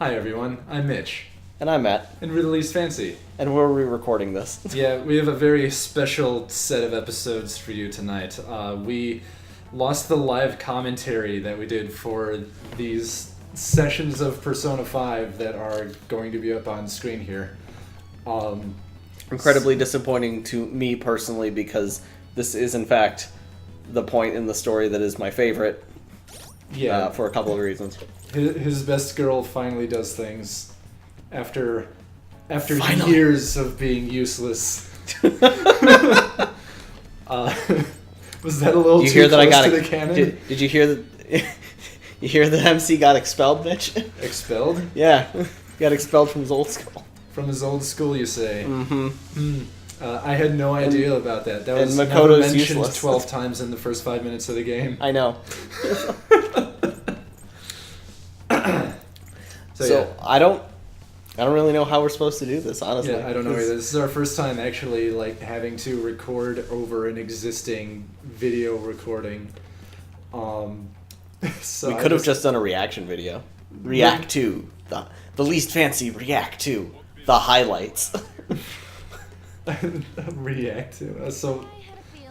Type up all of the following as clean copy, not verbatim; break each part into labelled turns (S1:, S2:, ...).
S1: Hi everyone, I'm Mitch,
S2: And I'm Matt,
S1: and we're the Least Fancy.
S2: and we're re-recording this.
S1: Yeah, we have a very special set of episodes for you tonight. We lost the live commentary that we did for these sessions of Persona 5 that are going to be up on screen here.
S2: Incredibly disappointing to me personally because this is in fact the point in the story that is my favorite.
S1: Yeah,
S2: For a couple of reasons.
S1: his best girl finally does things after
S2: Finally.
S1: years of being useless. Was that a little
S2: Do you
S1: too
S2: hear that
S1: close
S2: I got
S1: to the canon?
S2: Did you hear that? You hear that MC got expelled, Mitch?
S1: Expelled?
S2: Yeah, he got expelled from his old school.
S1: From his old school, you say?
S2: Mm-hmm.
S1: I had no idea about that. That was
S2: and
S1: never
S2: Makoto's
S1: mentioned
S2: useless.
S1: 12 times in the first 5 minutes of the game.
S2: I know.
S1: So yeah.
S2: I don't really know how we're supposed to do this, honestly.
S1: Yeah, I don't know either. This is our first time actually having to record over an existing video recording. So
S2: We could have just done a reaction video. React to the least fancy. React to the highlights.
S1: react to. So,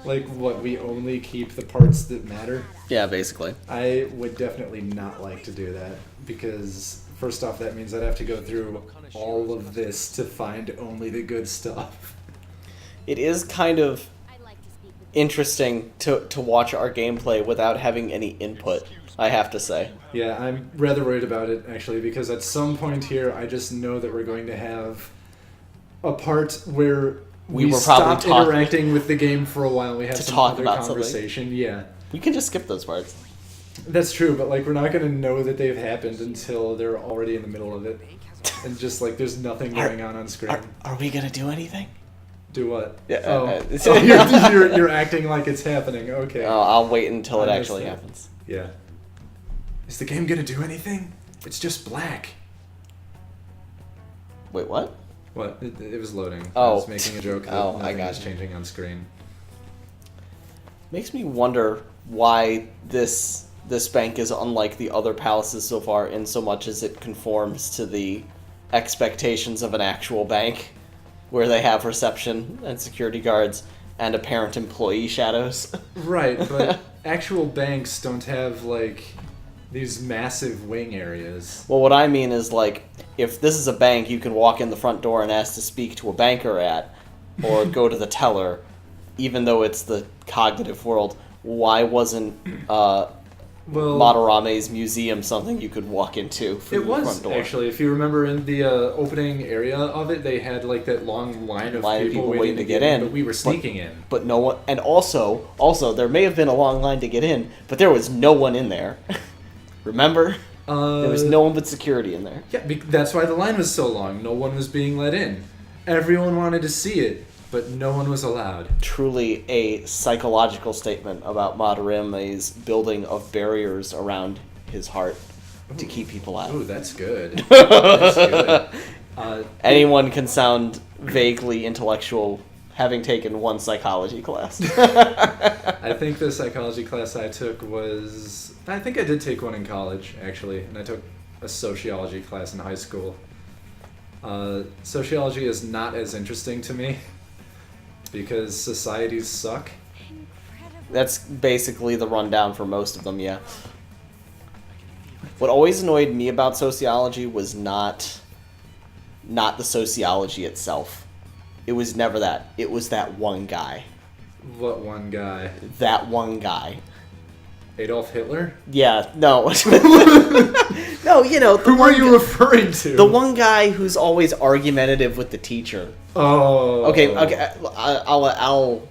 S1: what, we only keep the parts that matter?
S2: Yeah, basically.
S1: I would definitely not like to do that because, first off, that means I'd have to go through all of this to find only the good stuff.
S2: It is kind of interesting to watch our gameplay without having any input, I have to say.
S1: Yeah, I'm rather worried about it, actually, because at some point here, I just know that we're going to have a part where we
S2: were
S1: stop
S2: probably
S1: interacting with the game for a while. We have
S2: to
S1: some
S2: talk
S1: other
S2: about
S1: conversation. Yeah,
S2: We can just skip those parts.
S1: that's true, but we're not going to know that they've happened until they're already in the middle of it, and just there's nothing going on screen.
S2: Are we gonna do anything?
S1: Do what?
S2: Yeah,
S1: You're acting like it's happening. Okay.
S2: I'll wait until it
S1: I
S2: actually
S1: understand.
S2: happens.
S1: Yeah. Is the game gonna do anything? It's just black.
S2: Wait, what?
S1: What? It was loading. I
S2: Oh.
S1: was making a joke that
S2: Oh, I
S1: nothing
S2: got
S1: is
S2: you.
S1: changing on screen.
S2: Makes me wonder why this bank is unlike the other palaces so far in so much as it conforms to the expectations of an actual bank, where they have reception and security guards and apparent employee shadows.
S1: Right, but actual banks don't have these massive wing areas.
S2: Well, what I mean is, if this is a bank you can walk in the front door and ask to speak to a banker at, or go to the teller, even though it's the cognitive world, why wasn't Matarame's museum something you could walk into from
S1: It
S2: the
S1: was,
S2: front door?
S1: actually. If you remember in the opening area of it, they had that long line of people waiting to get in, but we were sneaking in.
S2: But no one, and also, there may have been a long line to get in, but there was no one in there. Remember? There was no one but security in there.
S1: Yeah, that's why the line was so long. No one was being let in. Everyone wanted to see it, but no one was allowed.
S2: Truly a psychological statement about Matarame's building of barriers around his heart to keep people out.
S1: Ooh, that's good. That's good.
S2: Anyone can sound vaguely intellectual having taken one psychology class.
S1: I think the psychology class I took was... I think I did take one in college, actually, and I took a sociology class in high school. Sociology is not as interesting to me because societies suck.
S2: That's basically the rundown for most of them, yeah. What always annoyed me about sociology was not the sociology itself. It was never that. It was that one guy.
S1: What one guy?
S2: That one guy.
S1: Adolf Hitler?
S2: Yeah, no. No,
S1: Who are you referring to?
S2: the one guy who's always argumentative with the teacher.
S1: Oh.
S2: Okay. I'll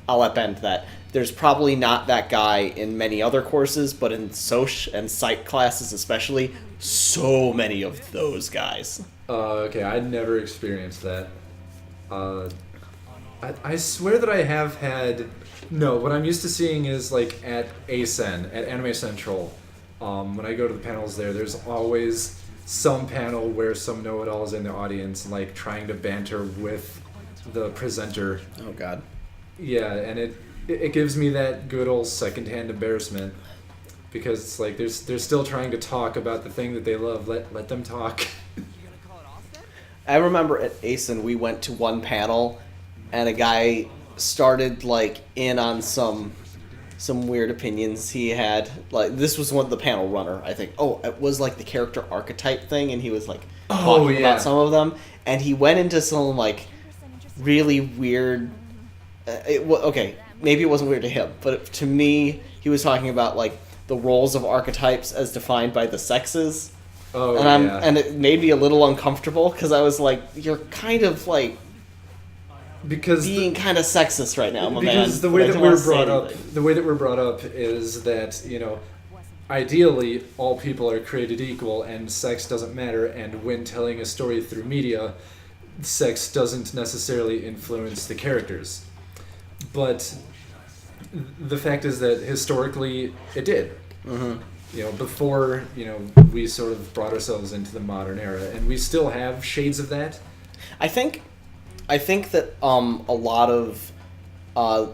S2: upend that. There's probably not that guy in many other courses, but in Soc and Psych classes especially, so many of those guys.
S1: Okay, I'd never experienced that. I swear that I have had... No, what I'm used to seeing is at ACEN, at Anime Central. When I go to the panels there's always some panel where some know-it-all is in the audience, trying to banter with the presenter.
S2: Oh God.
S1: Yeah, and it gives me that good old secondhand embarrassment. because it's like they're still trying to talk about the thing that they love. Let them talk.
S2: I remember at ASIN we went to one panel, and a guy started like in on some weird opinions he had. Like this was one of the panel runner, I think. Oh, it was like the character archetype thing, and he was like talking about some of them, and he went into some like really weird. Okay, maybe it wasn't weird to him, but to me, he was talking about like the roles of archetypes as defined by the sexes.
S1: Oh,
S2: and it made me a little uncomfortable because I was like, you're kind of like being kind of sexist right now, my man.
S1: Because the way that we're brought up is that, you know, ideally all people are created equal and sex doesn't matter, and when telling a story through media, sex doesn't necessarily influence the characters. But the fact is that historically it did.
S2: Mm-hmm.
S1: You know, before, you know, we sort of brought ourselves into the modern era, and we still have shades of that.
S2: I think that a lot of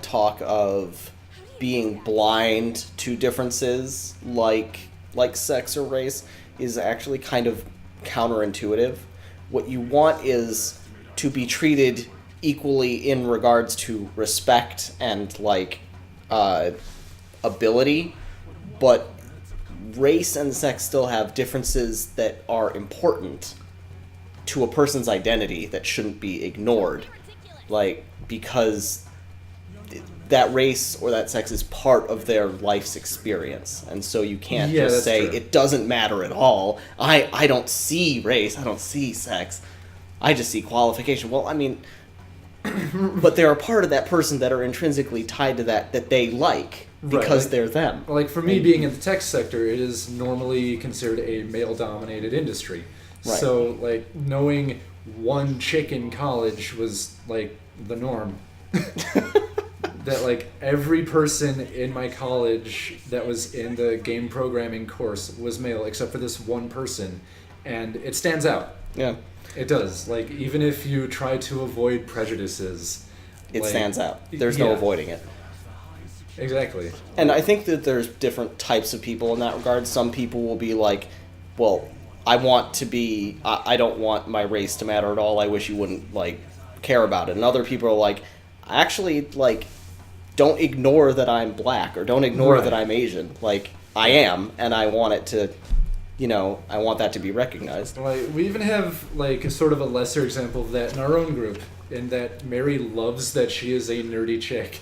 S2: talk of being blind to differences like sex or race is actually kind of counterintuitive. What you want is to be treated equally in regards to respect and like ability, but race and sex still have differences that are important to a person's identity that shouldn't be ignored, like because that race or that sex is part of their life's experience, and so you can't just say it doesn't matter at all. I don't see race, I don't see sex, I just see qualification. Well, I mean, but they're a part of that person that are intrinsically tied to that they like because they're them.
S1: Like for me, being in the tech sector, it is normally considered a male-dominated industry. Right. So, like, knowing one chick in college was, like, the norm. That, like, every person in my college that was in the game programming course was male, except for this one person. And it stands out.
S2: Yeah.
S1: It does. Like, even if you try to avoid prejudices...
S2: It stands out. There's no avoiding it.
S1: Exactly.
S2: And I think that there's different types of people in that regard. Some people will be like, well, I don't want my race to matter at all. I wish you wouldn't, like, care about it. And other people are like, actually, like, don't ignore that I'm black, or don't ignore that I'm Asian. Like, I am, and I want it to, you know, I want that to be recognized.
S1: Like, we even have, like, a sort of a lesser example of that in our own group, in that Mary loves that she is a nerdy chick.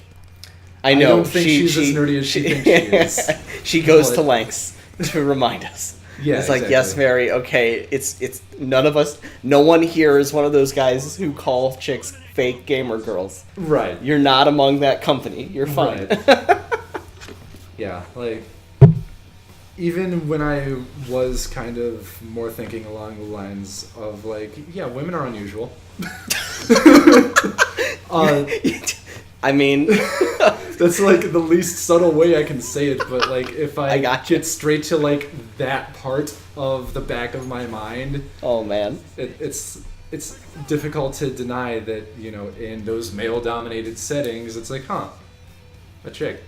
S2: I know.
S1: I don't think she's as nerdy as she thinks she is.
S2: She goes to lengths to remind us.
S1: Yeah,
S2: it's like, exactly. Yes, Mary, okay, it's none of us, no one here is one of those guys who call chicks fake gamer girls.
S1: Right.
S2: You're not among that company. You're fine.
S1: Right. Yeah, like, even when I was kind of more thinking along the lines of, like, yeah, women are unusual.
S2: I mean...
S1: That's, like, the least subtle way I can say it, but, like, if I get straight to, like, that part of the back of my mind...
S2: Oh, man.
S1: It's difficult to deny that, you know, in those male-dominated settings, it's like, huh, a chick.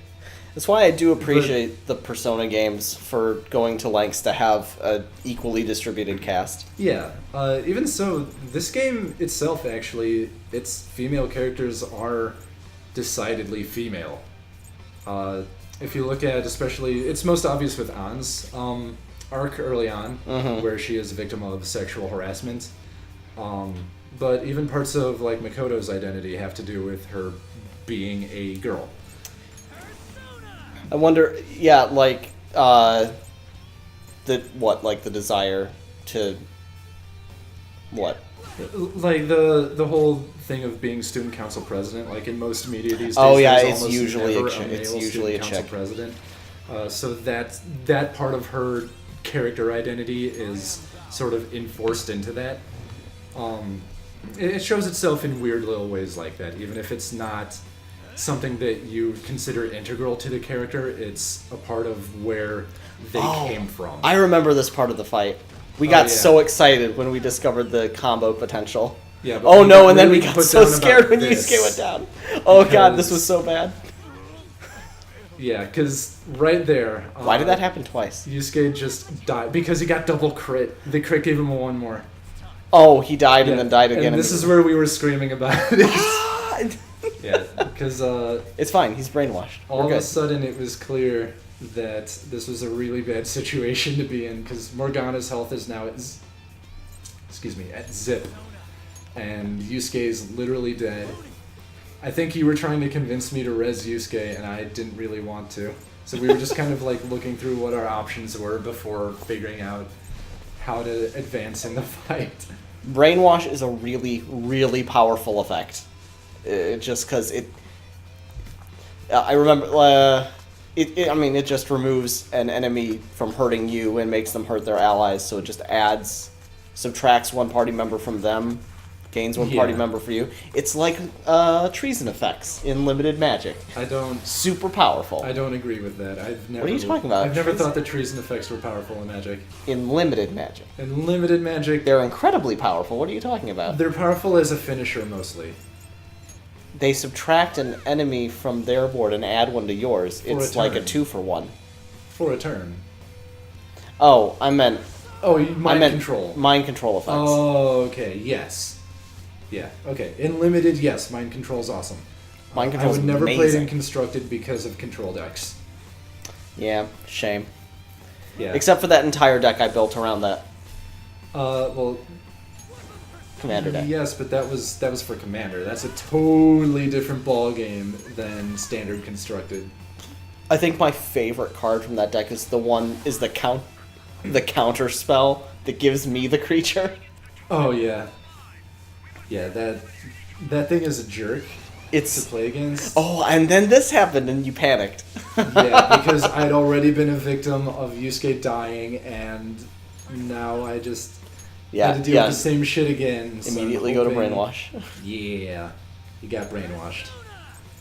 S2: That's why I do appreciate the Persona games for going to lengths to have an equally distributed cast.
S1: Yeah. Even so, this game itself, actually, its female characters are... decidedly female. If you look at, especially, it's most obvious with Ann's arc early on, where she is a victim of sexual harassment. But even parts of, like, Makoto's identity have to do with her being a girl.
S2: I wonder, yeah, like, the desire to, what?
S1: Like, the whole thing of being student council president, like in most media these days.
S2: Oh yeah,
S1: it's usually
S2: a chick.
S1: President. So that part of her character identity is sort of enforced into that. It shows itself in weird little ways like that, even if it's not something that you consider integral to the character. It's a part of where they came from.
S2: I remember this part of the fight. We got so excited when we discovered the combo potential.
S1: Yeah,
S2: and then we got so scared when Yusuke went down. Oh god, this was so bad.
S1: Yeah, because right there.
S2: Why did that happen twice?
S1: Yusuke just died because he got double crit. The crit gave him a one more.
S2: Oh, he died and then died again.
S1: And this is where we were screaming about it. Yeah, because
S2: it's fine. He's brainwashed.
S1: all of a sudden it was clear that this was a really bad situation to be in because Morgana's health is now at zip, and Yusuke is literally dead. I think you were trying to convince me to res Yusuke, and I didn't really want to. So we were just kind of like looking through what our options were before figuring out how to advance in the fight.
S2: Brainwash is a really, really powerful effect. Just because it... I remember... it just removes an enemy from hurting you and makes them hurt their allies, so it just subtracts one party member from them, gains one party member for you. It's like treason effects in limited magic. Super powerful.
S1: I don't agree with that.
S2: What are you talking about?
S1: I've never thought that treason effects were powerful in magic.
S2: In limited magic.
S1: In limited magic...
S2: They're incredibly powerful. What are you talking about?
S1: They're powerful as a finisher, mostly.
S2: They subtract an enemy from their board and add one to yours. It's like a 2-for-1.
S1: For a turn.
S2: Oh, I meant...
S1: Mind control.
S2: Mind control effects.
S1: Oh, okay. Yes. Yeah. Okay. In limited, yes. Mind control's awesome.
S2: Mind control's
S1: I would never
S2: amazing.
S1: play it in constructed because of control decks.
S2: Yeah. Shame.
S1: Yeah.
S2: Except for that entire deck I built around that.
S1: Well.
S2: Commander deck.
S1: Yes, but that was for Commander. That's a totally different ball game than standard constructed.
S2: I think my favorite card from that deck is the counter spell that gives me the creature.
S1: Oh yeah. Yeah, that thing is a jerk to play against.
S2: Oh, and then this happened and you panicked.
S1: Yeah, because I'd already been a victim of Yusuke dying, and now I just had to deal with the same shit again. So
S2: immediately go to brainwash.
S1: Yeah, you got brainwashed.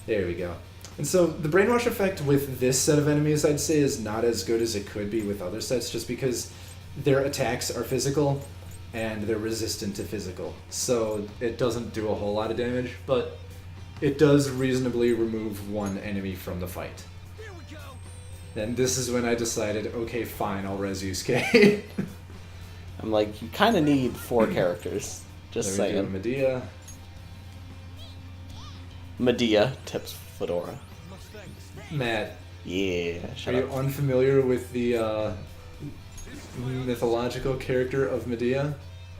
S1: There we go. And so the brainwash effect with this set of enemies, I'd say, is not as good as it could be with other sets, just because their attacks are physical and they're resistant to physical. So it doesn't do a whole lot of damage, but it does reasonably remove one enemy from the fight. And this is when I decided, okay, fine, I'll res Yusuke.
S2: I'm like, you kind of need 4 characters. Just
S1: there we
S2: saying.
S1: go, Medea.
S2: Medea tips Fedora.
S1: Matt,
S2: Yeah.
S1: are you unfamiliar with the mythological character of Medea?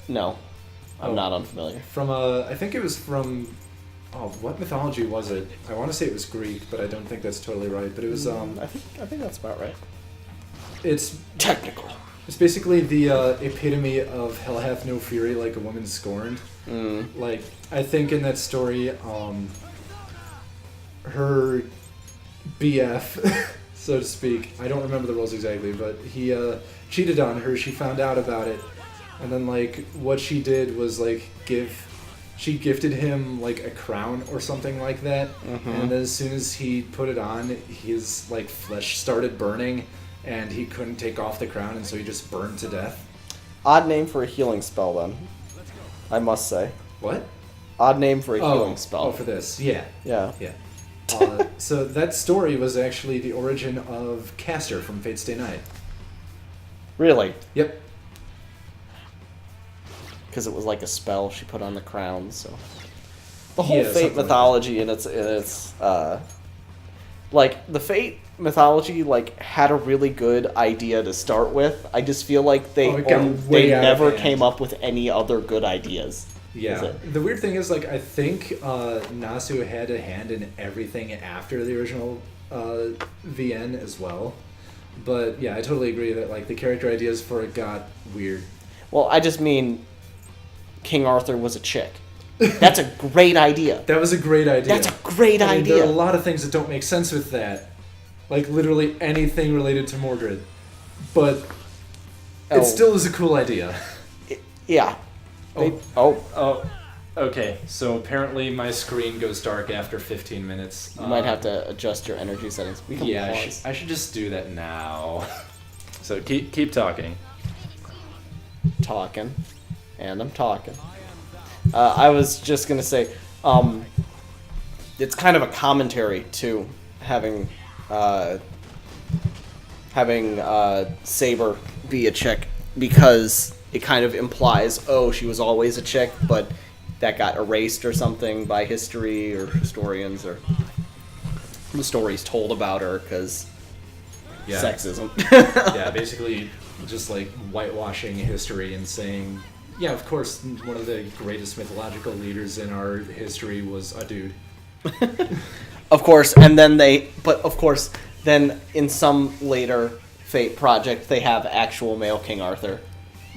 S2: No, I'm not unfamiliar.
S1: From I think it was from, what mythology was it? I want to say it was Greek, but I don't think that's totally right. But it was
S2: I think that's about right.
S1: It's
S2: Technical.
S1: It's basically the epitome of hell hath no fury like a woman scorned. Like, I think in that story, her BF, so to speak, I don't remember the rules exactly, but he cheated on her, she found out about it, and then, like, what she did was, like, she gifted him, like, a crown or something like that, and as soon as he put it on, his, like, flesh started burning, and he couldn't take off the crown, and so he just burned to death.
S2: Odd name for a healing spell, then. I must say.
S1: What?
S2: Odd name for a healing spell.
S1: Oh, for this. Yeah.
S2: Yeah.
S1: Yeah. So that story was actually the origin of Caster from Fate's Day Night.
S2: Really?
S1: Yep.
S2: Because it was like a spell she put on the crown, so... The whole
S1: Yeah,
S2: Fate mythology and its like, the Fate mythology, like, had a really good idea to start with. I just feel like they never came up with any other good ideas.
S1: Yeah. The weird thing is, like, I think Nasu had a hand in everything after the original VN as well. But, yeah, I totally agree that, like, the character ideas for it got weird.
S2: Well, I just mean King Arthur was a chick. That's a great idea.
S1: That was a great idea.
S2: That's a great idea.
S1: There are a lot of things that don't make sense with that. Like, literally anything related to Mordred. But it still is a cool idea.
S2: Yeah.
S1: Okay, so apparently my screen goes dark after 15 minutes.
S2: You might have to adjust your energy settings. We can pause.
S1: I should just do that now. So keep talking.
S2: Talking. And I'm talking. I was just going to say, it's kind of a commentary, too, having Saber be a chick because it kind of implies, oh, she was always a chick, but that got erased or something by history or historians or the stories told about her because
S1: Yeah.
S2: sexism.
S1: Yeah, basically just like whitewashing history and saying, yeah, of course, one of the greatest mythological leaders in our history was a dude.
S2: Of course, and then then in some later Fate project, they have actual male King Arthur,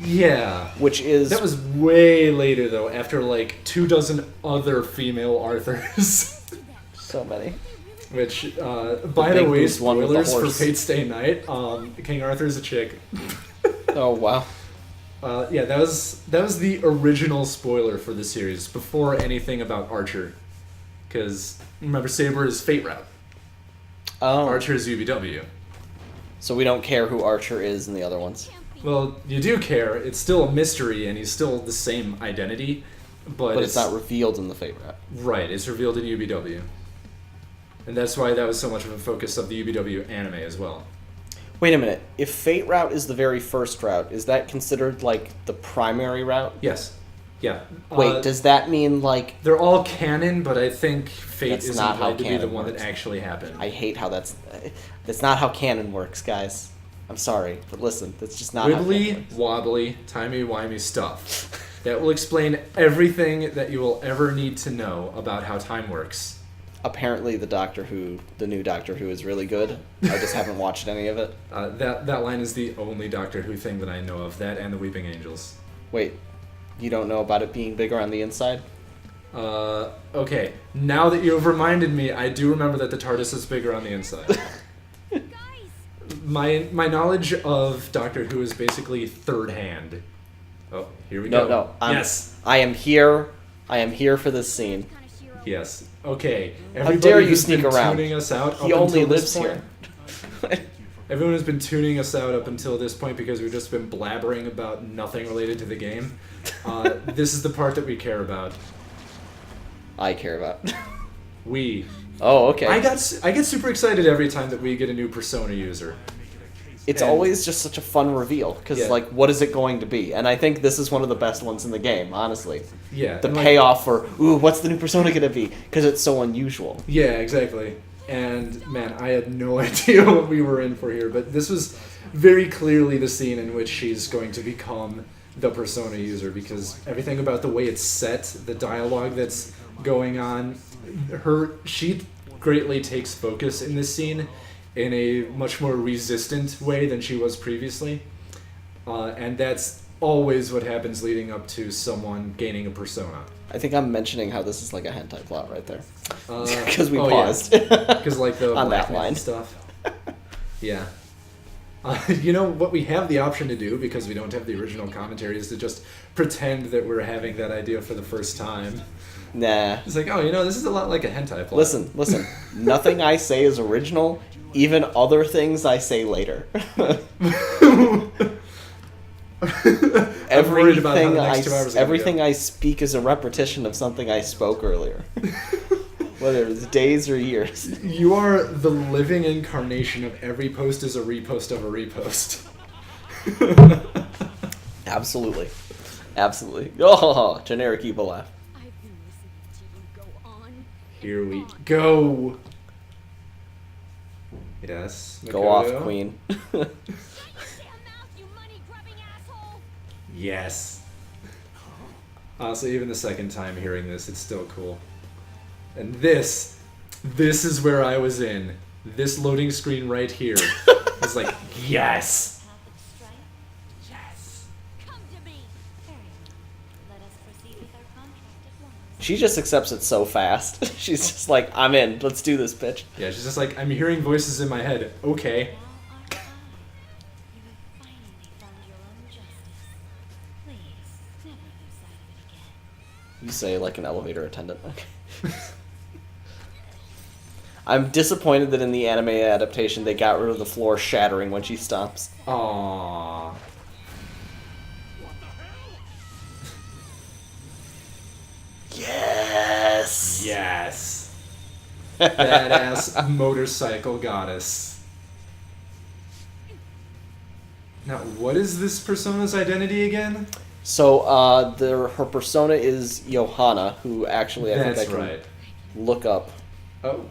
S1: Yeah.
S2: which is
S1: That was way later, though, after like 24 other female Arthurs.
S2: so many.
S1: Which, by the
S2: big
S1: way,
S2: boobs one with the
S1: spoilers for
S2: horse.
S1: Fate's Day Night, King Arthur's a chick.
S2: Oh wow.
S1: Yeah, that was the original spoiler for the series, before anything about Archer. Because, remember, Saber is Fate Route.
S2: Oh,
S1: Archer is UBW.
S2: so we don't care who Archer is in the other ones.
S1: Well, you do care. It's still a mystery, and he's still the same identity. But
S2: But it's not revealed in the Fate route.
S1: Right, it's revealed in UBW. And that's why that was so much of a focus of the UBW anime as well.
S2: Wait a minute. If Fate route is the very first route, is that considered like the primary route?
S1: Yes. Yeah.
S2: Wait, does that mean like
S1: They're all canon, but I think Fate
S2: That's
S1: is
S2: not how
S1: implied to be the
S2: canon
S1: one
S2: works.
S1: that actually happened.
S2: I hate how that's not how canon works, guys. I'm sorry, but listen, that's just not how
S1: Wibbly,
S2: canon works.
S1: wobbly, timey-wimey stuff. That will explain everything that you will ever need to know about how time works.
S2: Apparently the new Doctor Who is really good. I just haven't watched any of it.
S1: That line is the only Doctor Who thing that I know of. That and the Weeping Angels.
S2: Wait, you don't know about it being bigger on the inside?
S1: Okay. Now that you have reminded me, I do remember that the TARDIS is bigger on the inside. My knowledge of Doctor Who is basically third hand. Oh, here we go.
S2: No.
S1: Yes.
S2: I am here. I am here for this scene.
S1: Yes. Okay.
S2: How dare you
S1: who's
S2: sneak
S1: been
S2: around?
S1: tuning us out
S2: He
S1: up
S2: only
S1: until this
S2: lives
S1: point-
S2: here.
S1: Everyone has been tuning us out up until this point because we've just been blabbering about nothing related to the game. This is the part that we care about.
S2: I care about.
S1: We.
S2: Oh, okay.
S1: I get super excited every time that we get a new Persona user.
S2: It's
S1: and-
S2: always just such a fun reveal because,
S1: Yeah.
S2: like, what is it going to be? And I think this is one of the best ones in the game, honestly.
S1: Yeah.
S2: The
S1: and, like,
S2: payoff for, ooh, what's the new Persona going to be? Because it's so unusual.
S1: Yeah, exactly. And man, I had no idea what we were in for here, but this was very clearly the scene in which she's going to become the Persona user because everything about the way it's set, the dialogue that's going on, she greatly takes focus in this scene in a much more resistant way than she was previously. And that's always what happens leading up to someone gaining a persona.
S2: I think I'm mentioning how this is like a hentai plot right there. Because we
S1: oh,
S2: paused.
S1: Because like the
S2: On that
S1: black man
S2: line.
S1: stuff. Yeah. You know what we have the option to do because we don't have the original commentary is to just pretend that we're having that idea for the first time.
S2: Nah.
S1: It's like, oh, you know, this is a lot like a hentai plot.
S2: Listen. Nothing I say is original. Even other things I say later.
S1: I'm worried about how the next 2 hours are gonna
S2: Everything
S1: go.
S2: I speak is a repetition of something I spoke earlier. Whether it's days or years.
S1: You are the living incarnation of every post is a repost of a repost.
S2: Absolutely. Oh, generic evil laugh.
S3: I've been listening to you go on.
S1: Here we go. Yes.
S2: Go
S1: Makoto?
S2: off, queen.
S3: Damn mouth, you money-grubbing asshole!
S1: Yes. Honestly, even the second time hearing this, it's still cool. And this is where I was in. This loading screen right here is like, yes! Yes!
S3: Come to me! Very well. Let us proceed with our contract at once.
S2: She just accepts it so fast. She's just like, I'm in. Let's do this, bitch.
S1: Yeah, she's just like, I'm hearing voices in my head. Okay.
S3: Now art thou. You have finally found your own justice. Please, never lose sight of it again.
S2: You say like an elevator attendant. Okay. I'm disappointed that in the anime adaptation they got rid of the floor shattering when she stops.
S1: Aww.
S2: Yes.
S1: Yes. badass motorcycle goddess. Now, what is this persona's identity again?
S2: So, her persona is Johanna, who actually I
S1: That's
S2: think I can
S1: right.
S2: look up.
S1: Oh,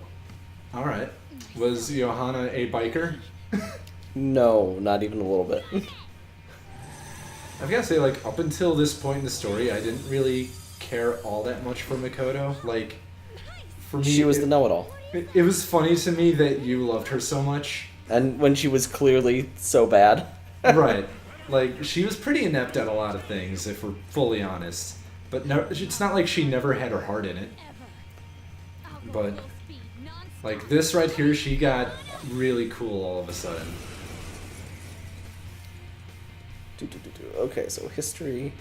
S1: all right. Was Johanna a biker?
S2: No, not even a little bit.
S1: I've got to say, like, up until this point in the story, I didn't really care all that much for Makoto. Like, for me,
S2: She was the know-it-all.
S1: it was funny to me that you loved her so much.
S2: And when she was clearly so bad.
S1: Right. Like, she was pretty inept at a lot of things, if we're fully honest. But no, it's not like she never had her heart in it. But, like, this right here, she got really cool all of a sudden.
S2: Okay, so history.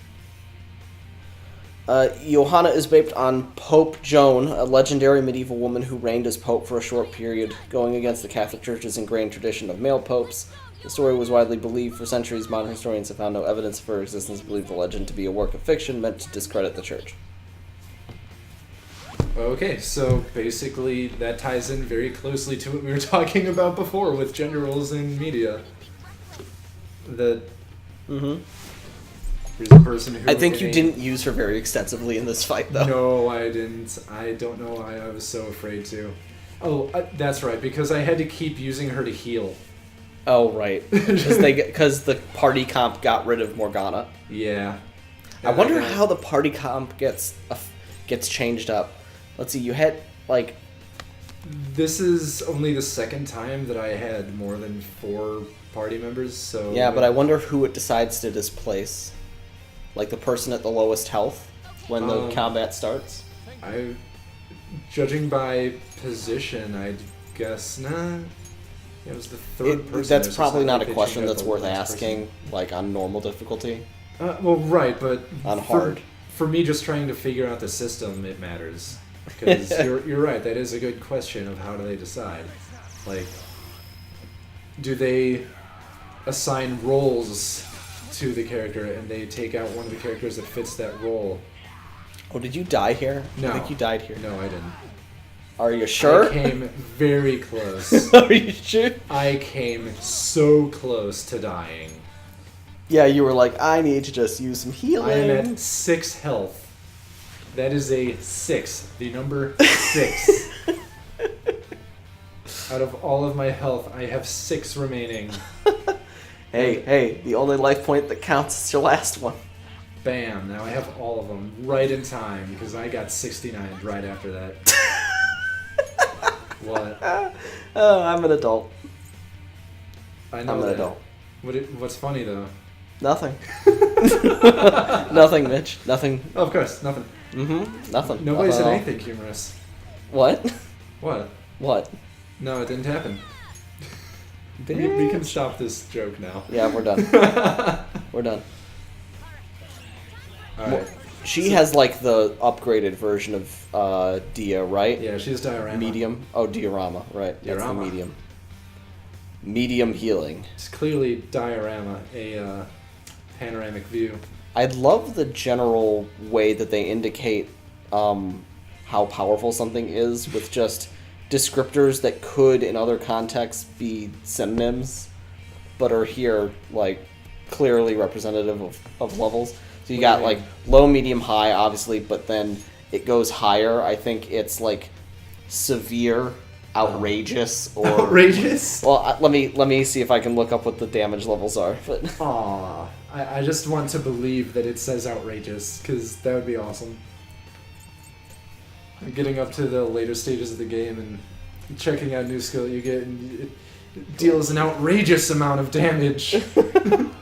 S2: Johanna is based on Pope Joan, a legendary medieval woman who reigned as pope for a short period, going against the Catholic Church's ingrained tradition of male popes. The story was widely believed for centuries. Modern historians have found no evidence of her existence, believe the legend to be a work of fiction meant to discredit the church.
S1: Okay, so basically that ties in very closely to what we were talking about before with gender roles in media. That
S2: Mm-hmm.
S1: there's a person who...
S2: I think you didn't use her very extensively in this fight, though.
S1: No, I didn't. I don't know why I was so afraid to. Oh, that's right, because I had to keep using her to heal.
S2: Oh, right. Because the party comp got rid of Morgana.
S1: Yeah.
S2: I wonder how the party comp gets changed up. Let's see, you had, like...
S1: This is only the second time that I had more than 4 party members, so...
S2: Yeah, but I wonder who it decides to displace. Like the person at the lowest health when the combat starts?
S1: Judging by position, I'd guess... Nah. It was the third person.
S2: That's
S1: so it's
S2: probably not
S1: like
S2: a
S1: they
S2: question
S1: changed out
S2: that's
S1: the
S2: worth
S1: last
S2: asking, like, on normal difficulty.
S1: Well, right, but...
S2: On hard.
S1: For me, just trying to figure out the system, it matters. Because you're right, that is a good question of how do they decide. Like, do they assign roles to the character and they take out one of the characters that fits that role?
S2: Oh, did you die here?
S1: No.
S2: I think you died here.
S1: No, I didn't.
S2: Are you sure?
S1: I came very close.
S2: Are you sure?
S1: I came so close to dying.
S2: Yeah, you were like, I need to just use some healing.
S1: I am at 6 health. That is a 6. The number 6. Out of all of my health, I have 6 remaining.
S2: Hey, the only life point that counts is your last one.
S1: Bam, now I have all of them right in time because I got 69 right after that. What?
S2: Oh, I'm an adult.
S1: I know
S2: I'm an
S1: that.
S2: adult.
S1: What's funny though?
S2: Nothing. Nothing, Mitch. Nothing.
S1: Oh, of course, nothing.
S2: Mm-hmm. Nothing.
S1: Nobody said
S2: Nothing at all.
S1: anything humorous.
S2: What?
S1: What?
S2: What?
S1: No, it didn't happen. We can stop this joke now.
S2: Yeah, we're done. We're done.
S1: Alright.
S2: She has like the upgraded version of Dia, right?
S1: Yeah, she's diorama.
S2: Medium. Oh, diorama, right? That's the
S1: Diorama.
S2: medium. Medium healing.
S1: It's clearly diorama, a panoramic view.
S2: I love the general way that they indicate how powerful something is with just descriptors that could, in other contexts, be synonyms, but are here like clearly representative of levels. So you got like low, medium, high, obviously, but then it goes higher. I think it's like severe, outrageous, or
S1: Outrageous?
S2: Well, let me see if I can look up what the damage levels are. But
S1: Aww. I just want to believe that it says outrageous, because that would be awesome. Getting up to the later stages of the game and checking out new skill you get, and it deals an outrageous amount of damage. It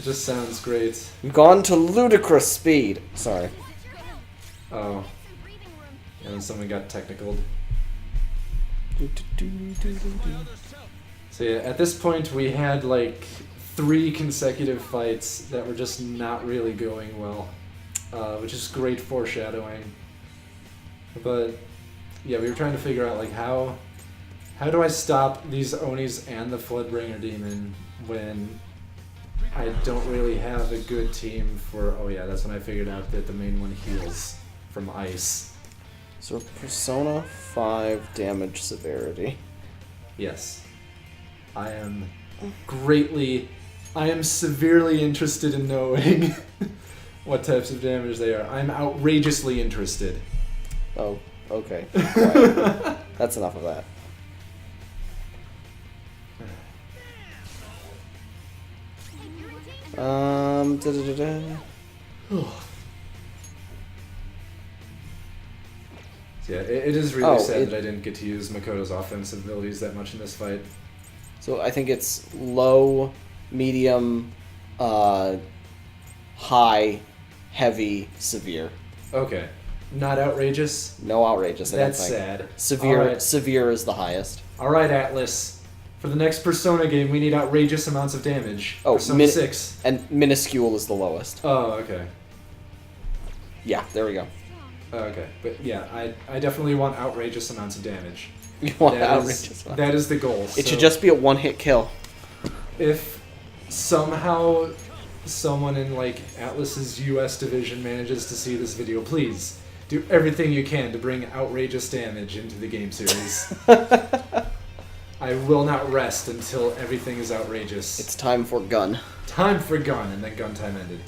S1: just sounds great.
S2: we've gone to ludicrous speed. Sorry.
S1: Oh. And then someone got technical. So yeah, at this point we had like 3 consecutive fights that were just not really going well, which is great foreshadowing. But yeah, we were trying to figure out like how do I stop these Onis and the Floodbringer Demon when I don't really have a good team for... Oh yeah, that's when I figured out that the main one heals from ice.
S2: So Persona 5 damage severity.
S1: Yes. I am severely interested in knowing what types of damage they are. I'm outrageously interested.
S2: Oh, okay. Right. That's enough of that. Da-da-da-da.
S1: Yeah, it is really
S2: Oh,
S1: sad that I didn't get to use Makoto's offensive abilities that much in this fight.
S2: So I think it's low, medium, high, heavy, severe.
S1: Okay. Not outrageous?
S2: No outrageous, I don't
S1: That's
S2: think.
S1: sad.
S2: Severe,
S1: Alright.
S2: severe is the highest.
S1: Alright, Atlas. For the next Persona game, we need outrageous amounts of damage.
S2: Oh,
S1: Persona 6.
S2: And minuscule is the lowest.
S1: Oh, okay.
S2: Yeah, there we go.
S1: Okay. But yeah, I definitely want outrageous amounts of damage.
S2: You want
S1: That
S2: outrageous.
S1: is, that is the goal.
S2: It
S1: So
S2: should just be a one-hit kill.
S1: if somehow someone in like Atlas's US division manages to see this video, please do everything you can to bring outrageous damage into the game series. I will not rest until everything is outrageous.
S2: It's time for gun.
S1: Time for gun, and then gun time ended.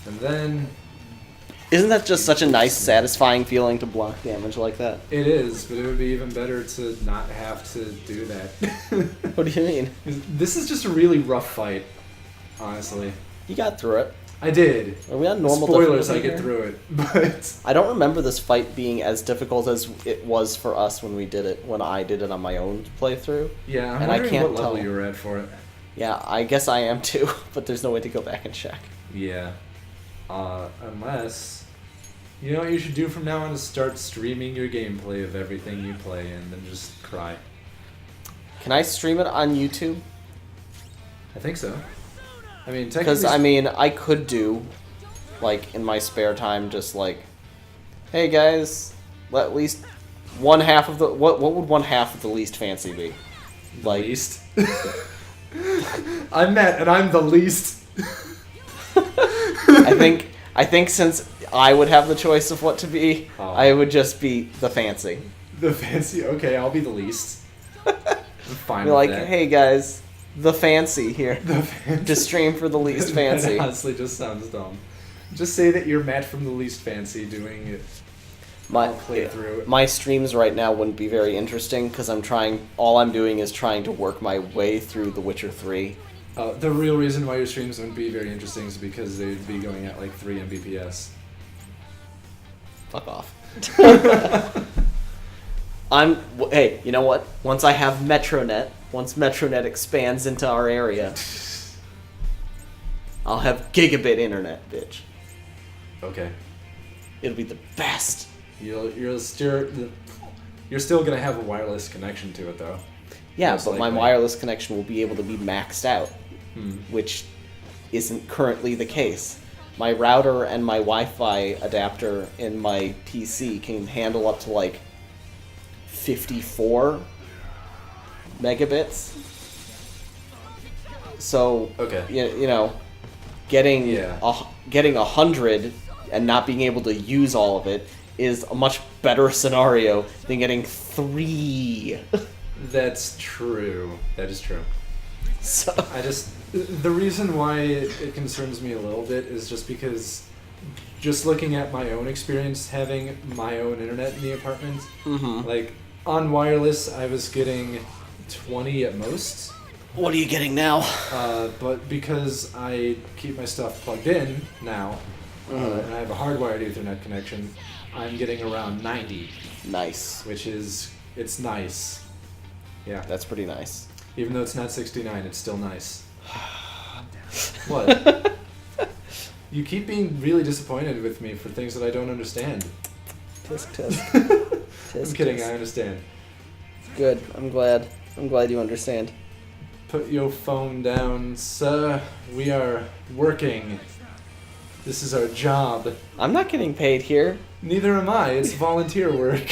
S1: And then
S2: Isn't that just such a nice, satisfying feeling to block damage like that?
S1: it is, but it would be even better to not have to do that.
S2: What do you mean?
S1: This is just a really rough fight, honestly.
S2: You got through it.
S1: I did.
S2: Are we on normal
S1: Spoilers, I
S2: difficulty
S1: get
S2: here?
S1: through it, but
S2: I don't remember this fight being as difficult as it was for us when we did it, when I did it on my own playthrough.
S1: yeah, I'm
S2: And I
S1: wondering
S2: can't
S1: what level
S2: tell.
S1: you were at for it.
S2: Yeah, I guess I am too, but there's no way to go back and check.
S1: Yeah. Unless... You know what you should do from now on is start streaming your gameplay of everything you play and then just cry.
S2: Can I stream it on YouTube?
S1: I think so. I mean,
S2: Because,
S1: technically...
S2: I mean, I could do, like, in my spare time, just like, hey guys, at least one half of the... What would one half of the least fancy be? Like,
S1: least. I'm Matt, and I'm the least.
S2: I think since I would have the choice of what to be,
S1: Oh.
S2: I would just be the fancy.
S1: The fancy. Okay, I'll be the least. I'm fine
S2: Be
S1: with
S2: like,
S1: that.
S2: hey guys, the fancy here.
S1: The fancy.
S2: To stream for the least fancy.
S1: That honestly just sounds dumb. Just say that you're Matt from the least fancy doing it.
S2: My
S1: playthrough.
S2: my streams right now wouldn't be very interesting because all I'm doing is trying to work my way through The Witcher 3.
S1: The real reason why your streams wouldn't be very interesting is because they'd be going at like 3 Mbps.
S2: Fuck off. Hey, you know what? Once I have Metronet, once Metronet expands into our area, I'll have gigabit internet, bitch.
S1: Okay.
S2: It'll be the best.
S1: You're still gonna have a wireless connection to it though.
S2: Yeah,
S1: Most
S2: but my
S1: likely.
S2: wireless connection will be able to be maxed out,
S1: Hmm.
S2: which isn't currently the case. My router and my Wi-Fi adapter in my PC can handle up to like 54 megabits. So,
S1: Okay.
S2: you know, getting
S1: Yeah.
S2: getting 100 and not being able to use all of it is a much better scenario than getting 3.
S1: That's true. That is true.
S2: So,
S1: The reason why it concerns me a little bit is just because just looking at my own experience having my own internet in the apartment,
S2: mhm.
S1: like on wireless I was getting 20 at most,
S2: What are you getting now?
S1: but because I keep my stuff plugged in now, and I have a hardwired Ethernet connection, I'm getting around 90,
S2: Nice.
S1: which is, it's nice. Yeah.
S2: That's pretty nice.
S1: Even though it's not 69, it's still nice. What? You keep being really disappointed with me for things that I don't understand.
S2: Tisk tisk.
S1: I'm kidding, I understand.
S2: Good. I'm glad. I'm glad you understand.
S1: Put your phone down, sir. We are working. This is our job.
S2: I'm not getting paid here.
S1: Neither am I. It's volunteer work.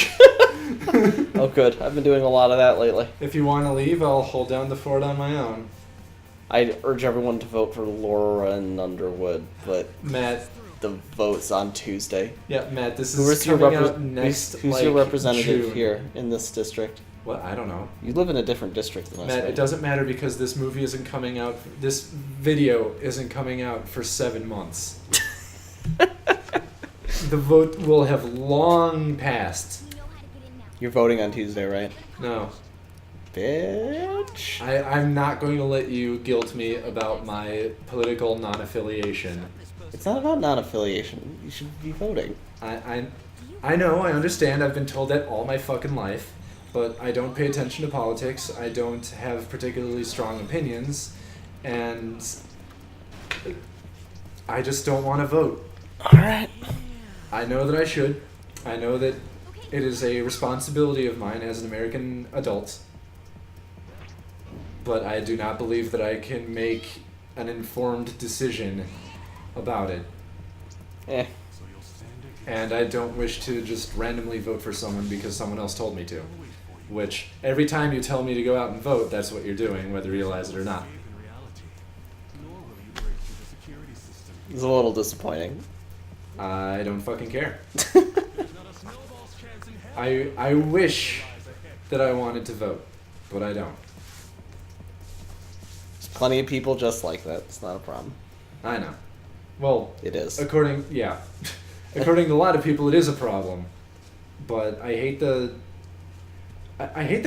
S2: Oh, good. I've been doing a lot of that lately.
S1: If you want to leave, I'll hold down the fort on my own.
S2: I'd urge everyone to vote for Laura and Underwood, but
S1: Matt,
S2: the votes on Tuesday.
S1: Yeah, Matt, this
S2: Who
S1: is
S2: is your
S1: coming out next.
S2: who's your
S1: like,
S2: representative
S1: June.
S2: here in this district?
S1: What? I don't know.
S2: You live in a different district than us.
S1: Matt,
S2: right?
S1: it doesn't matter because this movie isn't coming out. This video isn't coming out for 7 months. The vote will have long passed.
S2: You're voting on Tuesday, right?
S1: No,
S2: Bitch.
S1: I'm not going to let you guilt me about my political non-affiliation.
S2: It's not about non-affiliation. You should be voting.
S1: I know, I understand. I've been told that all my fucking life, but I don't pay attention to politics. I don't have particularly strong opinions, and I just don't want to vote.
S2: All right.
S1: I know that I should. I know that it is a responsibility of mine as an American adult, but I do not believe that I can make an informed decision about it.
S2: Eh.
S1: And I don't wish to just randomly vote for someone because someone else told me to. Which, every time you tell me to go out and vote, that's what you're doing, whether you realize it or not.
S2: It's a little disappointing.
S1: I don't fucking care. I wish that I wanted to vote, but I don't.
S2: There's plenty of people just like that. It's not a problem.
S1: I know. Well,
S2: It is.
S1: according to a lot of people, it is a problem. But I hate the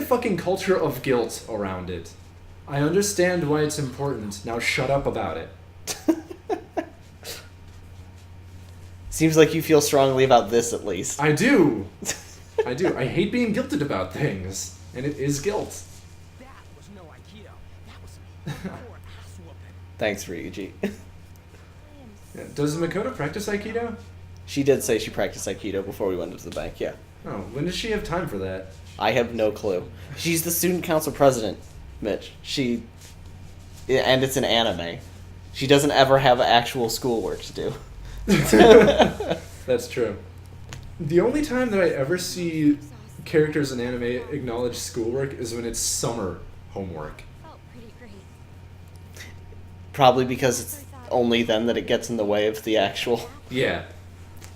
S1: fucking culture of guilt around it. I understand why it's important. Now shut up about it.
S2: Seems like you feel strongly about this, at least.
S1: I do. I do. I hate being guilted about things, and it is guilt.
S4: That was no Aikido. That was some hardcore ass whooping.
S2: Thanks, Ryuji.
S1: Yeah. Does Makoto practice Aikido?
S2: She did say she practiced Aikido before we went into the bank, yeah.
S1: Oh, when does she have time for that?
S2: I have no clue. She's the student council president, Mitch. And it's an anime. She doesn't ever have actual schoolwork to do.
S1: That's true. The only time that I ever see characters in anime acknowledge schoolwork is when it's summer homework.
S3: Felt pretty great.
S2: Probably because it's only then that it gets in the way of the actual
S1: Yeah.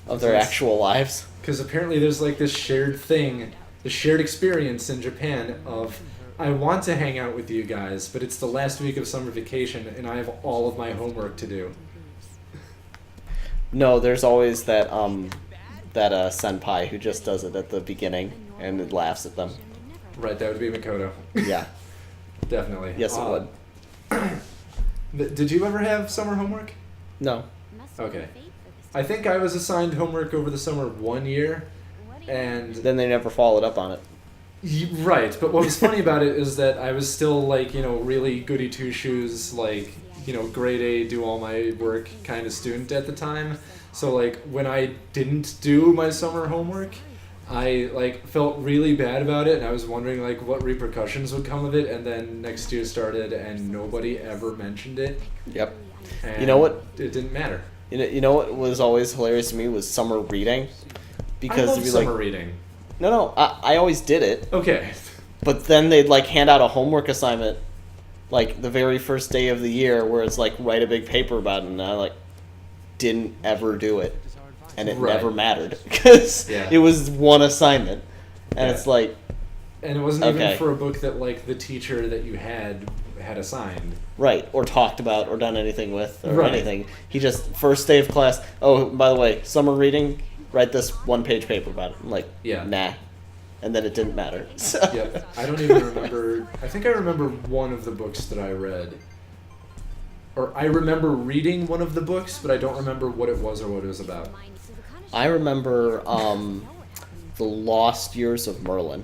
S2: of their actual lives.
S1: Because apparently there's like this shared thing, the shared experience in Japan of, I want to hang out with you guys, but it's the last week of summer vacation and I have all of my homework to do.
S2: No, there's always that senpai who just does it at the beginning and it laughs at them.
S1: Right, that would be Makoto.
S2: Yeah.
S1: Definitely.
S2: Yes, it would.
S1: Did you ever have summer homework?
S2: No.
S3: Must be
S1: Okay.
S3: fate for this
S1: I think I was assigned homework over the summer 1 year, and
S2: Then they never followed up on it.
S1: right. But what was funny about it is that I was still like, really goody two shoes, like, grade A, do all my work kind of student at the time. So like when I didn't do my summer homework, I like felt really bad about it, and I was wondering like what repercussions would come of it. And then next year started, and nobody ever mentioned it.
S2: Yep.
S1: And
S2: You know what?
S1: It didn't matter.
S2: You know what was always hilarious to me was summer reading. Because
S1: I
S2: it'd
S1: love
S2: be
S1: summer
S2: like,
S1: reading.
S2: no, I always did it.
S1: Okay.
S2: But then they'd like hand out a homework assignment like the very first day of the year where it's like write a big paper about it, and I like didn't ever do it. And it
S1: Right.
S2: never mattered because
S1: Yeah.
S2: it was one assignment. And
S1: Yeah.
S2: it's like,
S1: And it wasn't
S2: Okay.
S1: even for a book that like the teacher that you had assigned.
S2: right, or talked about or done anything with or
S1: Right.
S2: anything. He just, first day of class, oh, by the way, summer reading, write this one-page paper about it. I'm like,
S1: Yeah.
S2: nah. And then it didn't matter. So.
S1: Yep. I don't even remember. I think I remember one of the books that I read. Or I remember reading one of the books, but I don't remember what it was or what it was about.
S2: I remember The Lost Years of Merlin.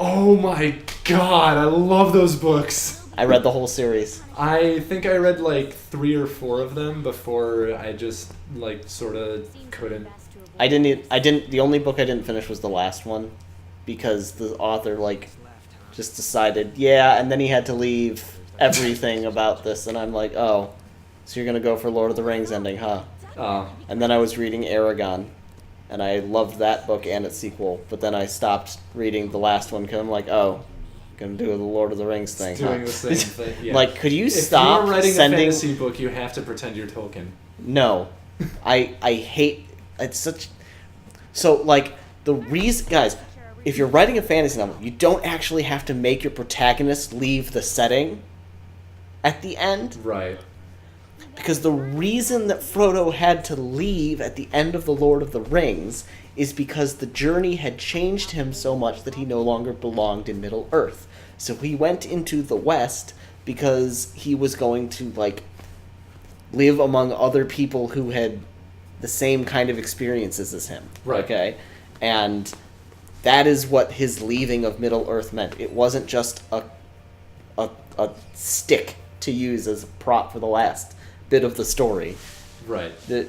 S1: Oh my god, I love those books.
S2: I read the whole series.
S1: I think I read like 3 or 4 of them before I just like sort of couldn't.
S2: The only book I didn't finish was the last one because the author like just decided, yeah, and then he had to leave everything about this, and I'm like, oh, so you're gonna go for Lord of the Rings ending, huh? And then I was reading Aragon, and I loved that book and its sequel, but then I stopped reading the last one because I'm like, oh, gonna do the Lord of the Rings thing,
S1: Doing
S2: huh?
S1: the same thing. Yeah.
S2: Like, could you
S1: if
S2: stop
S1: you're writing
S2: sending?
S1: a fantasy book, you have to pretend you're Tolkien.
S2: No, I hate it's such so like the reason guys, if you're writing a fantasy novel, you don't actually have to make your protagonist leave the setting at the end.
S1: Right.
S2: Because the reason that Frodo had to leave at the end of The Lord of the Rings is because the journey had changed him so much that he no longer belonged in Middle-earth. So he went into the West because he was going to, like, live among other people who had the same kind of experiences as him.
S1: Right.
S2: Okay? And that is what his leaving of Middle-earth meant. It wasn't just a stick to use as a prop for the last bit of the story.
S1: Right.
S2: That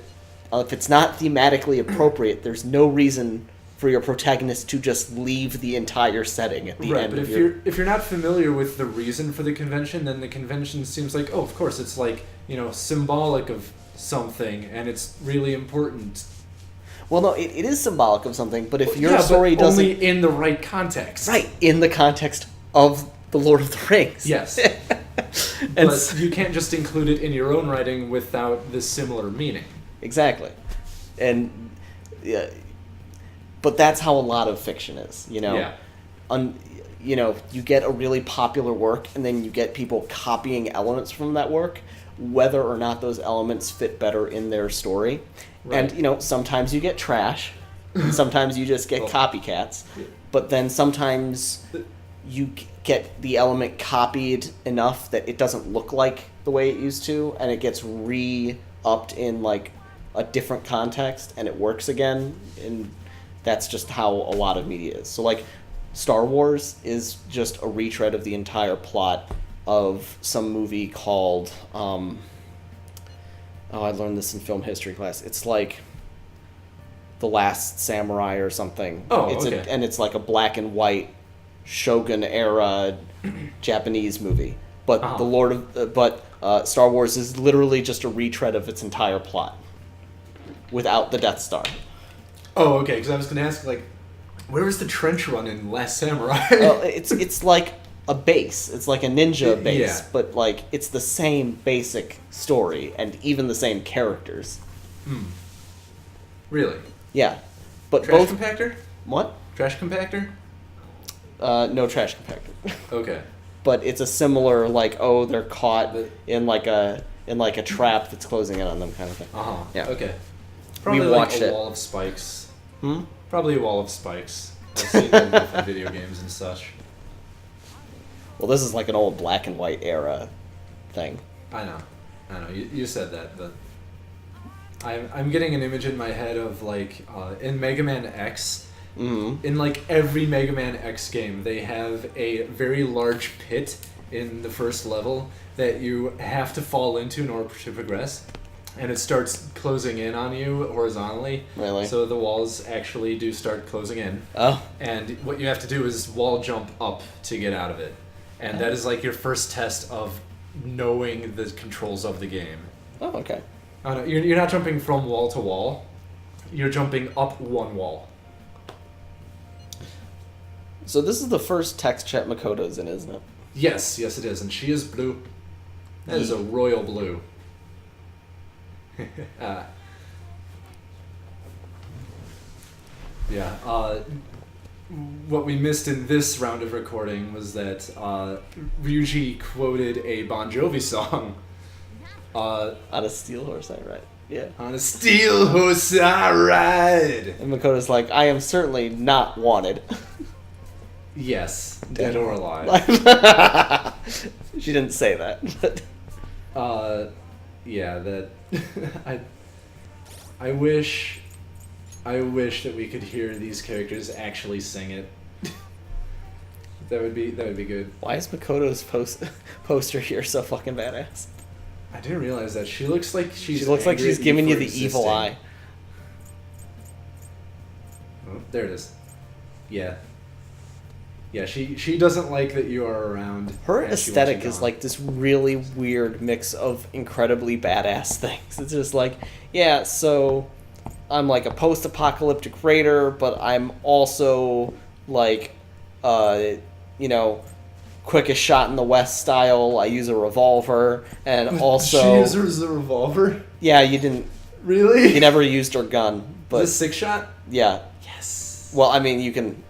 S2: if it's not thematically appropriate, there's no reason for your protagonist to just leave the entire setting at the
S1: Right,
S2: end
S1: but
S2: of
S1: if you're not familiar with the reason for the convention, then the convention seems like, oh, of course, it's like, symbolic of something, and it's really important.
S2: Well, no, it is symbolic of something, but if your
S1: Yeah,
S2: story
S1: but
S2: doesn't...
S1: only in the right context.
S2: Right, in the context of The Lord of the Rings.
S1: Yes.
S2: And
S1: But you can't just include it in your own writing without this similar meaning.
S2: Exactly. And... yeah, but that's how a lot of fiction is,
S1: Yeah.
S2: You get a really popular work, and then you get people copying elements from that work, whether or not those elements fit better in their story.
S1: Right.
S2: And, sometimes you get trash, and sometimes you just get
S1: Well,
S2: copycats,
S1: yeah.
S2: but then sometimes you get the element copied enough that it doesn't look like the way it used to, and it gets re-upped in, like, a different context, and it works again, and that's just how a lot of media is. So, like, Star Wars is just a retread of the entire plot of some movie called, I learned this in film history class. It's like The Last Samurai or something.
S1: Oh,
S2: it's
S1: okay.
S2: and it's like a black and white Shogun era Japanese movie. But Star Wars is literally just a retread of its entire plot without the Death Star.
S1: Oh, okay, because I was going to ask, like, where was the trench run in Last Samurai?
S2: Well, it's like a base. It's like a ninja base,
S1: Yeah.
S2: but like it's the same basic story and even the same characters.
S1: Really?
S2: Yeah, but
S1: Trash
S2: both
S1: compactor?
S2: what?
S1: Trash compactor?
S2: No trash compactor.
S1: Okay.
S2: But it's a similar like they're caught
S1: The-
S2: in like a trap that's closing in on them kind of thing.
S1: Uh-huh.
S2: Yeah.
S1: Okay. Probably like
S2: watched
S1: a
S2: it.
S1: wall of spikes.
S2: Hmm?
S1: Probably a wall of spikes. I've seen them in different video games and such.
S2: Well, this is like an old black and white era thing.
S1: I know. You said that, but I'm getting an image in my head of like in Mega Man X.
S2: Mm-hmm.
S1: In like every Mega Man X game, they have a very large pit in the first level that you have to fall into in order to progress, and it starts closing in on you horizontally.
S2: Really?
S1: So the walls actually do start closing in,
S2: Oh.
S1: and what you have to do is wall jump up to get out of it, and that is like your first test of knowing the controls of the game.
S2: Oh, okay.
S1: Oh, no, you're not jumping from wall to wall. You're jumping up one wall.
S2: So this is the first text chat Makoto's in, isn't it?
S1: Yes, it is, and she is blue. That is a royal blue. Yeah. What we missed in this round of recording was that Ryuji quoted a Bon Jovi song.
S2: On a steel horse, I right? Yeah.
S1: On a steel horse I ride.
S2: And Makoto's like, I am certainly not wanted.
S1: Yes, dead or alive.
S2: She didn't say that. But
S1: Yeah, that I wish that we could hear these characters actually sing it. that would be good.
S2: why is Makoto's poster here so fucking badass?
S1: I didn't realize that. She looks like
S2: She looks like she's giving you the evil eye.
S1: Oh, there it is. Yeah. Yeah, she doesn't like that you are around.
S2: Her
S1: and she wants
S2: aesthetic
S1: you
S2: is
S1: gone.
S2: like this really weird mix of incredibly badass things. It's just like, yeah, so I'm like a post-apocalyptic raider, but I'm also like, quickest shot in the West style. I use a revolver, and also
S1: She uses a revolver.
S2: yeah, you didn't.
S1: Really?
S2: He never used her gun,
S1: But
S2: but
S1: the 6-shot?
S2: yeah.
S1: Yes.
S2: Well, I mean, you can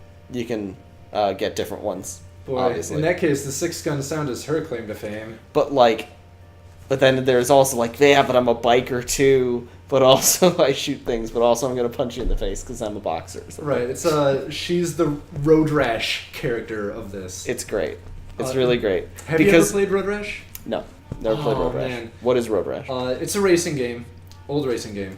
S2: get different ones,
S1: Boy,
S2: obviously.
S1: in that case, the 6-gun sound is her claim to fame.
S2: But then there's also like, yeah, but I'm a biker too. But also I shoot things. But also I'm gonna punch you in the face because I'm a boxer. or something.
S1: Right. It's she's the Road Rash character of this.
S2: It's great. It's
S1: Uh,
S2: really great.
S1: Have
S2: because
S1: you ever played Road Rash?
S2: no, never played
S1: Oh,
S2: Road Rash.
S1: man.
S2: What is Road Rash?
S1: It's a racing game, old racing game.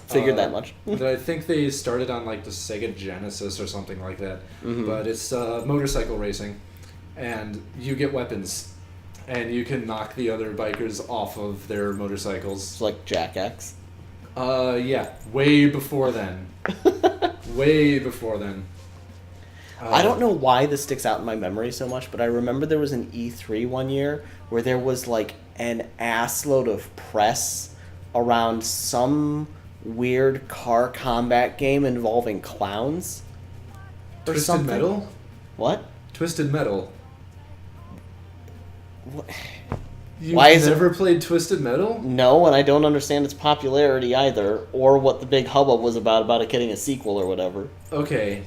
S2: Figured that much.
S1: that I think they started on like the Sega Genesis or something like that.
S2: Mhm.
S1: But it's motorcycle racing, and you get weapons, and you can knock the other bikers off of their motorcycles.
S2: It's like Jack X.
S1: Yeah, way before then. Way before then.
S2: I don't know why this sticks out in my memory so much, but I remember there was an E3 one year where there was like an assload of press around some weird car combat game involving clowns. Or
S1: Twisted
S2: something.
S1: Metal?
S2: What?
S1: Twisted Metal.
S2: What?
S1: You've
S2: Why is it-
S1: never played Twisted Metal?
S2: No, and I don't understand its popularity either, or what the big hubbub was about it getting a sequel or whatever.
S1: Okay.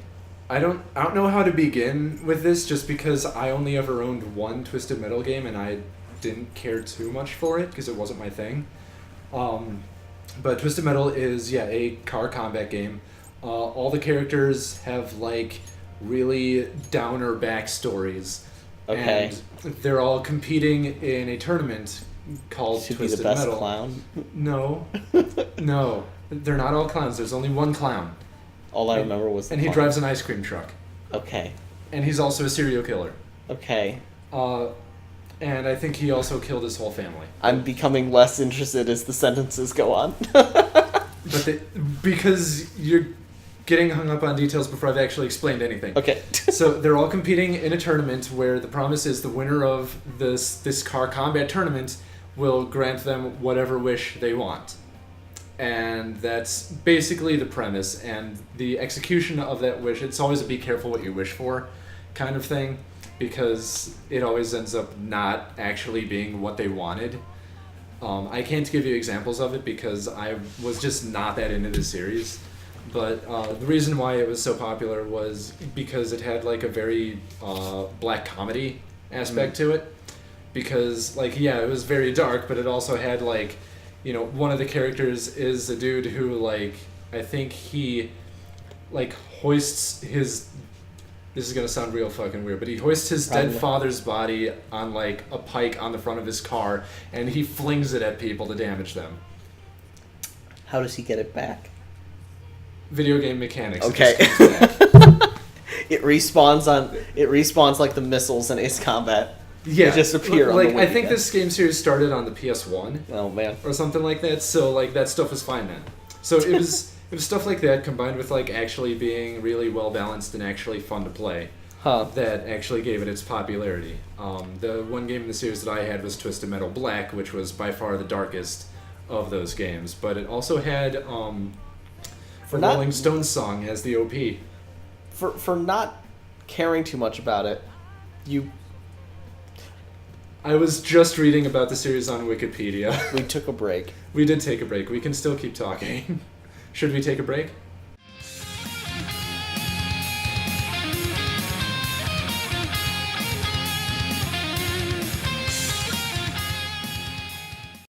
S1: I don't know how to begin with this just because I only ever owned one Twisted Metal game and I didn't care too much for it because it wasn't my thing. But Twisted Metal is a car combat game. All the characters have like really downer backstories.
S2: Okay.
S1: And they're all competing in a tournament called
S2: Should be
S1: Twisted
S2: the best
S1: Metal.
S2: clown.
S1: No. No. They're not all clowns. There's only one clown.
S2: All I remember was the
S1: And he
S2: clown.
S1: drives an ice cream truck.
S2: Okay.
S1: And he's also a serial killer.
S2: Okay.
S1: And I think he also killed his whole family.
S2: I'm becoming less interested as the sentences go on.
S1: But because you're getting hung up on details before I've actually explained anything.
S2: Okay.
S1: So they're all competing in a tournament where the promise is the winner of this car combat tournament will grant them whatever wish they want. And that's basically the premise. And the execution of that wish, it's always a be careful what you wish for kind of thing, because it always ends up not actually being what they wanted. I can't give you examples of it because I was just not that into the series. But the reason why it was so popular was because it had like a very black comedy aspect to it. Because it was very dark, but it also had like, one of the characters is a dude who like, I think he like hoists his, this is gonna sound real fucking weird, but he hoists his dead
S2: Probably.
S1: father's body on like a pike on the front of his car and he flings it at people to damage them.
S2: How does he get it back?
S1: Video game mechanics. it
S2: Okay.
S1: just comes back.
S2: It respawns like the missiles in Ace Combat.
S1: Yeah,
S2: They just appear on
S1: like
S2: the
S1: I
S2: wiki
S1: think
S2: then.
S1: this game series started on the PS1
S2: Oh man.
S1: or something like that. So like that stuff was fine then. So it was stuff like that combined with like actually being really well balanced and actually fun to play
S2: Huh.
S1: that actually gave it its popularity. The one game in the series that I had was Twisted Metal Black, which was by far the darkest of those games. But it also had a
S2: not-
S1: Rolling Stones song as the OP.
S2: For not caring too much about it, you
S1: I was just reading about the series on Wikipedia.
S2: we took a break.
S1: We did take a break. We can still keep talking. Should we take a break?